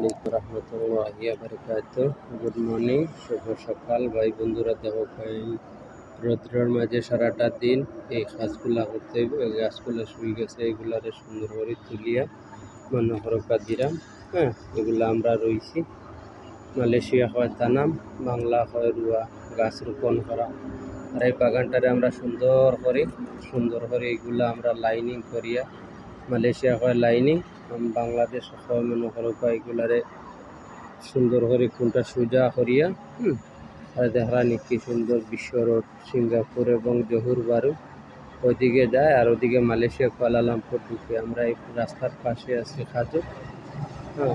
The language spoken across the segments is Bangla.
আলাইকুম রহমতুল্লাহি ওয়া বারাকাতুহু। গুড মর্নিং, শুভ সকাল ভাই বন্ধুরা। দেখো ভাই, রৌদ্রের মাঝে সারাটা দিন এই গাছগুলা করতে গাছগুলা শুয়ে গেছে, এগুলারে সুন্দর করে তুলিয়া মনে হরকা দিলাম। হ্যাঁ, এগুলা আমরা রইছি। মালয়েশিয়া হয় তানাম, বাংলা হয় রুয়া, গাছ রোপণ করা। আর এই বাগানটারে আমরা সুন্দর করে এগুলা আমরা লাইনিং করিয়া, মালয়েশিয়া হয় লাইনিং, বাংলাদেশ হয় মনে হরকা এগুলারে সুন্দর করে কোনটা সোজা করিয়া। আর দেখা কি সুন্দর বিশ্ব রোড, সিঙ্গাপুর এবং জহুর বারু ওইদিকে যায়, আর ওদিকে মালয়েশিয়া কুয়ালালামপুর ঢুকে। আমরা এই রাস্তার পাশে আছি খাজু।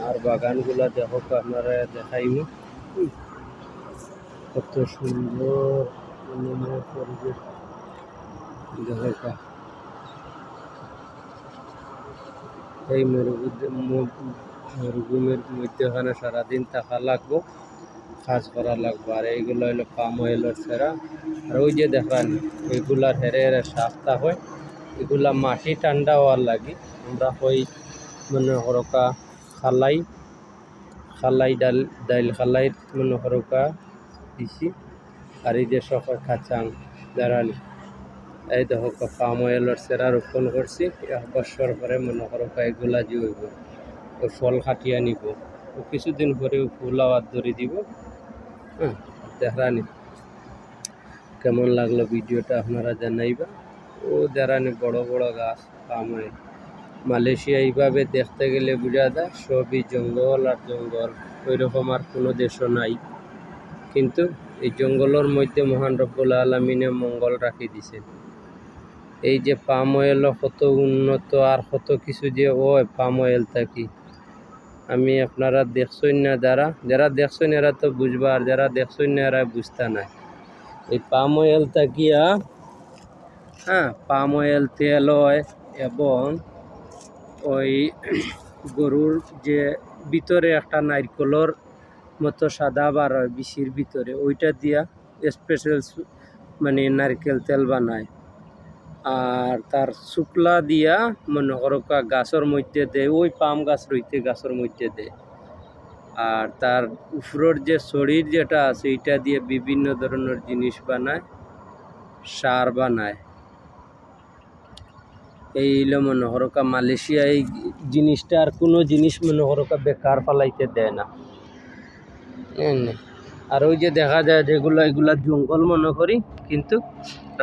আর বাগানগুলা দেখো আপনারা দেখাইনি, কত সুন্দর পরিবেশ। দেখো এই মরুভূমির মধ্যখানে সারাদিন থাকা লাগবো, কাজ করা লাগবো। আর এইগুলো হলো পাম অয়েলের সেরা। আর ওই যে দেখান এগুলার হেরে সাফতা হয়, এগুলা মাটি ঠান্ডা হওয়ার লাগে। আমরা হই মনে হরকা খালাই ডাইল খালাই মনে হরকা দিছি। আর এই যে সকাল খাচাং দাঁড়ালি, এই দেখো পাম অয়েলের সেরা রোপণ করছি। 1 বছর পরে মনে হরকা এগুলা যে হইব, ওই ফল খাটিয়া নিব, ও কিছুদিন পরে ফুল আওয়ার ধরে দিব। দেখানি কেমন লাগলো ভিডিওটা আপনারা জানাইবা। ও দেখানি বড় বড় গাছ পাম অয়েল। মালয়েশিয়া এইভাবে দেখতে গেলে বোঝা যায় সবই জঙ্গল আর জঙ্গল, ওই রকম আর কোনো দেশও নাই। কিন্তু এই জঙ্গলের মধ্যে মহান রব্বুল আলামিনে মঙ্গল রাখি দিছে। এই যে পাম অয়েল কত উন্নত আর কত কিছু যে ওই পাম অয়েল থাকি আমি আপনারা দেখছেন না, যারা দেখছেন এরা তো বুঝবা, আর যারা দেখছেন না এরা বুঝতে নাই। এই পাম অয়েল থাকিয়া পাম অয়েল তেল হয়, এবং ওই গরুর যে ভিতরে একটা নারকেলের মতো সাদা বার হয় বিচির ভিতরে, ওইটা দিয়া স্পেশাল মানে নারকেল তেল বানায়। আর তার শুকলা দিয়া মনে করো গাছের মধ্যে দেয়, ওই পাম গাছ রইতে গাছের মধ্যে দেয়। আর তার উপরের যে শরীর যেটা আছে এটা দিয়ে বিভিন্ন ধরনের জিনিস বানায়, সার বানায়। এই হইল মনে হরকা মালয়েশিয়া এই জিনিসটা আর কোনো জিনিস মনে হরকা বেকার ফালাইতে দেয় না। আর ওই যে দেখা যায় যেগুলো এগুলা জঙ্গল মনে করি, কিন্তু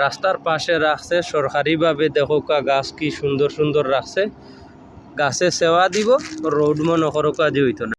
রাস্তার পাশে রাখছে সরকারিভাবে। দেখো গাছ কি সুন্দর সুন্দর রাখছে, গাছে সেবা দিব, রোড মনে হরকা যে হইতো না।